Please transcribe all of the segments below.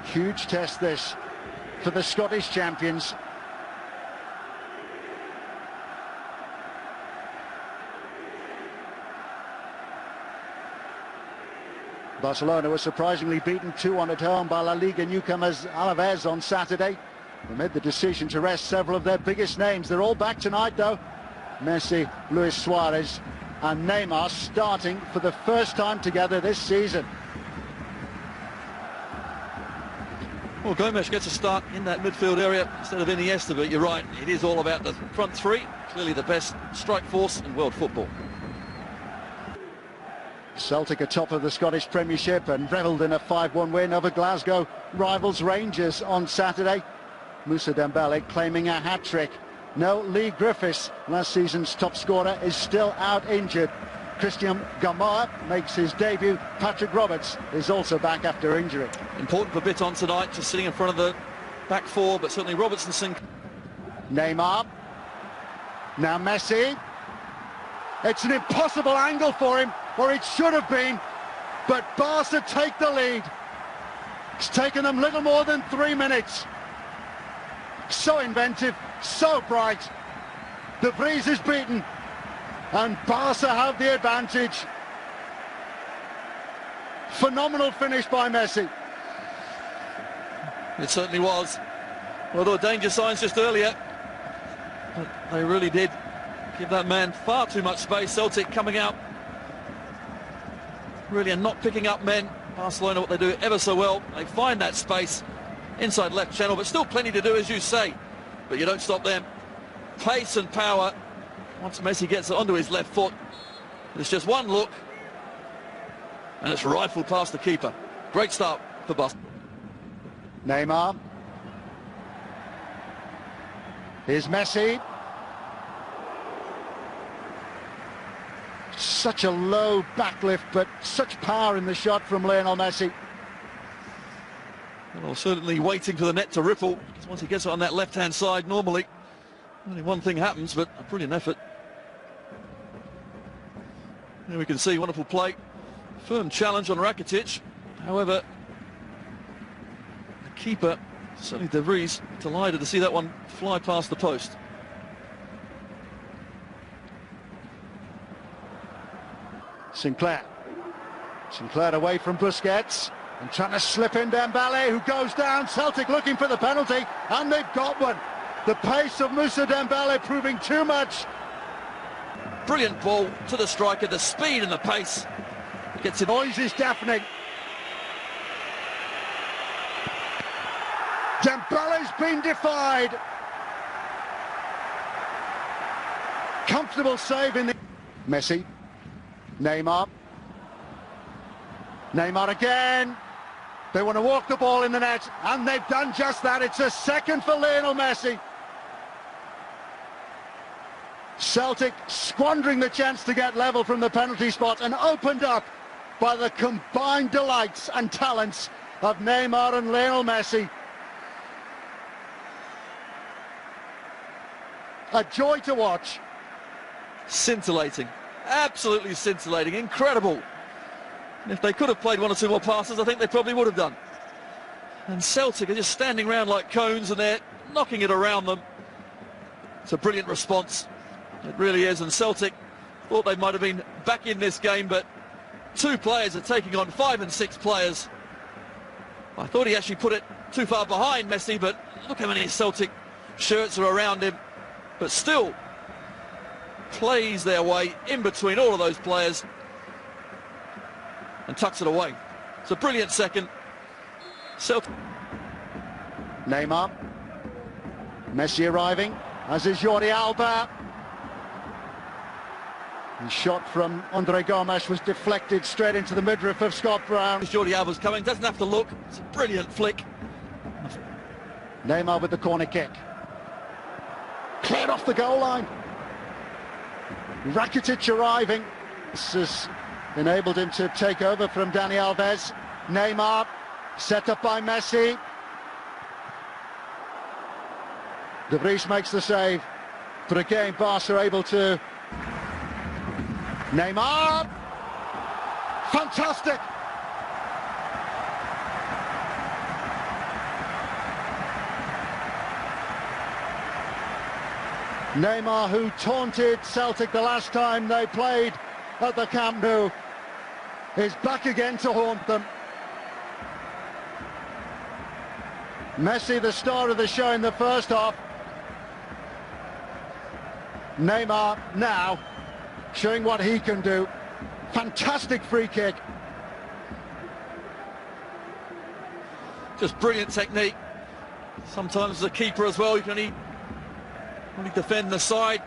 Huge test this for the Scottish champions. Barcelona was surprisingly beaten 2-1 at home by La Liga newcomers Alaves on Saturday. They made the decision to rest several of their biggest names. They're all back tonight though. Messi, Luis Suarez and Neymar starting for the first time together this season. Well, Gomes gets a start in that midfield area instead of Iniesta, but you're right, it is all about the front three. Clearly the best strike force in world football. Celtic are top of the Scottish Premiership and revelled in a 5-1 win over Glasgow rivals Rangers on Saturday. Moussa Dembele claiming a hat-trick. No, Lee Griffiths, last season's top scorer, is still out injured. Christian Gamard makes his debut. Patrick Roberts is also back after injury. Important for Bitton tonight, just sitting in front of the back four, but certainly Robertson. Neymar. Now Messi. It's an impossible angle for him, or it should have been, but Barca take the lead. It's taken them little more than 3 minutes. So inventive, so bright. De Vries is beaten, and Barca have the advantage. Phenomenal finish by Messi. It certainly was. Well, there were danger signs just earlier, but they really did give that man far too much space. Celtic coming out really and not picking up men. Barcelona, what they do ever so well, they find that space inside left channel, but still plenty to do, as you say, but you don't stop them. Pace and power. Once Messi gets it onto his left foot, it's just one look and it's rifled past the keeper. Great start for Barcelona. Neymar. Here's Messi. Such a low backlift, but such power in the shot from Lionel Messi. Well, certainly waiting for the net to ripple, because once he gets it on that left-hand side, normally only one thing happens, but a brilliant effort. Here we can see wonderful play. Firm challenge on Rakitic. However, the keeper, certainly De Vries, delighted to see that one fly past the post. Sinclair away from Busquets and trying to slip in Dembele, who goes down. Celtic looking for the penalty, and they've got one. The pace of Moussa Dembele proving too much. Brilliant ball to the striker, the speed and the pace. Gets it. Noise is deafening. Dembele's been defied. Comfortable save in the... Messi. Neymar again. They want to walk the ball in the net, and they've done just that. It's a second for Lionel Messi. Celtic squandering the chance to get level from the penalty spot, and opened up by the combined delights and talents of Neymar and Lionel Messi. A joy to watch. Scintillating. Absolutely scintillating, incredible. And if they could have played one or two more passes, I think they probably would have done. And Celtic are just standing around like cones, and they're knocking it around them. It's a brilliant response, it really is. And Celtic thought they might have been back in this game, but two players are taking on 5 and 6 players. I thought he actually put it too far behind Messi, but look how many Celtic shirts are around him. But still plays their way in between all of those players and tucks it away. It's a brilliant second. Celtic. Neymar. Messi arriving, as is Jordi Alba. The shot from Andre Gomes was deflected straight into the midriff of Scott Brown. Jordi Alba's coming, doesn't have to look. It's a brilliant flick. Neymar with the corner kick. Cleared off the goal line. Rakitic arriving. This has enabled him to take over from Dani Alves. Neymar, set up by Messi. De Vries makes the save, but again Barca are able to... Neymar! Fantastic! Neymar, who taunted Celtic the last time they played at the Camp Nou, is back again to haunt them. Messi, the star of the show in the first half. Neymar now showing what he can do. Fantastic free kick. Just brilliant technique. Sometimes as a keeper as well, you can only defend the side.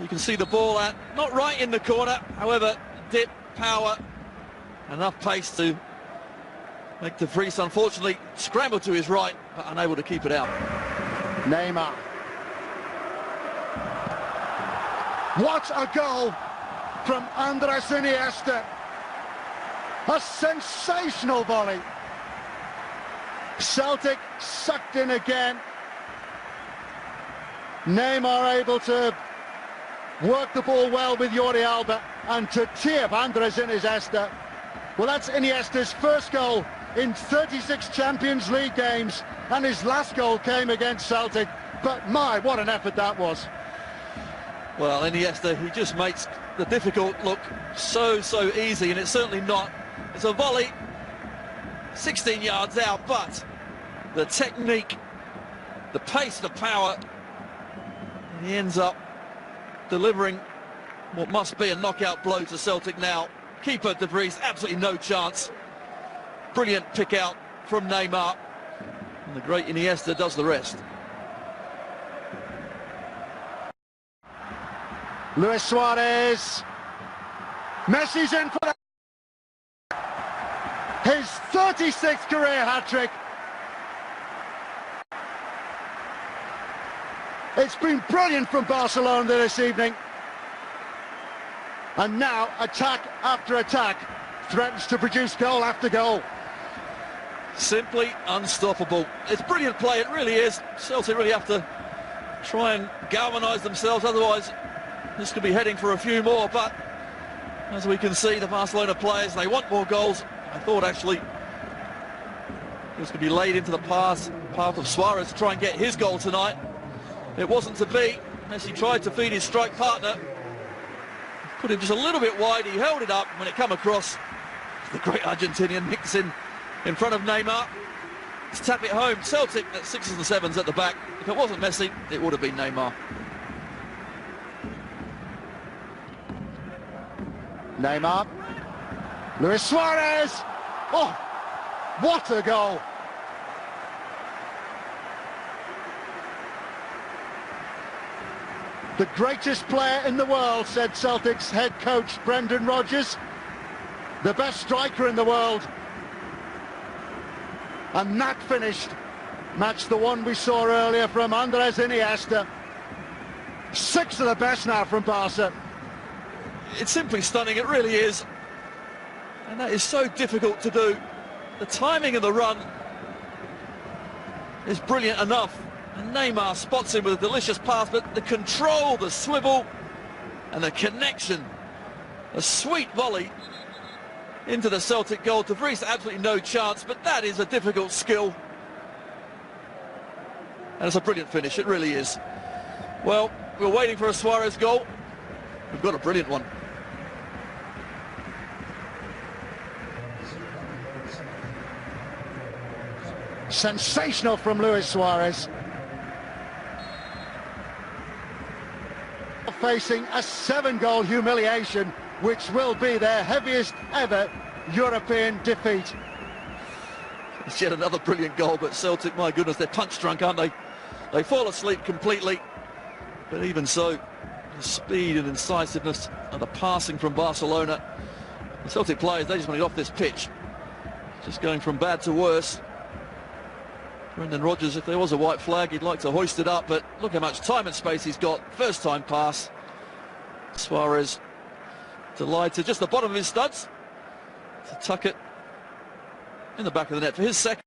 You can see the ball at, not right in the corner, however, dip, power, enough pace to make De Vries unfortunately scramble to his right, but unable to keep it out. Neymar. What a goal from Andres Iniesta. A sensational volley. Celtic sucked in again. Neymar able to work the ball well with Jordi Alba and to tee up Andres Iniesta. Well, that's Iniesta's first goal in 36 Champions League games, and his last goal came against Celtic. But my, what an effort that was. Well, Iniesta, he just makes the difficult look so easy, and it's certainly not. It's a volley 16 yards out, but the technique, the pace, the power, he ends up delivering what must be a knockout blow to Celtic now. Keeper De Vries, absolutely no chance. Brilliant pick out from Neymar, and the great Iniesta does the rest. Luis Suarez. Messi's in for that. His 36th career hat-trick. It's been brilliant from Barcelona this evening. And now attack after attack threatens to produce goal after goal. Simply unstoppable. It's brilliant play, it really is. Celtic really have to try and galvanise themselves, otherwise this could be heading for a few more. But as we can see, the Barcelona players, they want more goals. I thought actually this could be laid into the path of Suarez to try and get his goal tonight. It wasn't to be. Messi tried to feed his strike partner, put him just a little bit wide. He held it up when it come across. The great Argentinian nicks in front of Neymar to tap it home. Celtic at 6s and 7s at the back. If it wasn't Messi, it would have been Neymar. Neymar. Luis Suarez. Oh, what a goal. The greatest player in the world, said Celtic's head coach Brendan Rodgers. The best striker in the world. And that finished matched the one we saw earlier from Andres Iniesta. 6 of the best now from Barca. It's simply stunning, it really is. And that is so difficult to do. The timing of the run is brilliant enough. And Neymar spots him with a delicious pass, but the control, the swivel, and the connection. A sweet volley into the Celtic goal. De Vries, absolutely no chance, but that is a difficult skill. And it's a brilliant finish, it really is. Well, we're waiting for a Suarez goal. We've got a brilliant one. Sensational from Luis Suarez. Facing a 7-goal humiliation, which will be their heaviest ever European defeat. It's yet another brilliant goal, but Celtic, my goodness, they're punch drunk, aren't they? They fall asleep completely. But even so, the speed and incisiveness and the passing from Barcelona. The Celtic players, they just want to get off this pitch. Just going from bad to worse. Brendan Rodgers, if there was a white flag, he'd like to hoist it up, but look how much time and space he's got. First time pass. Suarez delighted, just the bottom of his studs to tuck it in the back of the net for his second.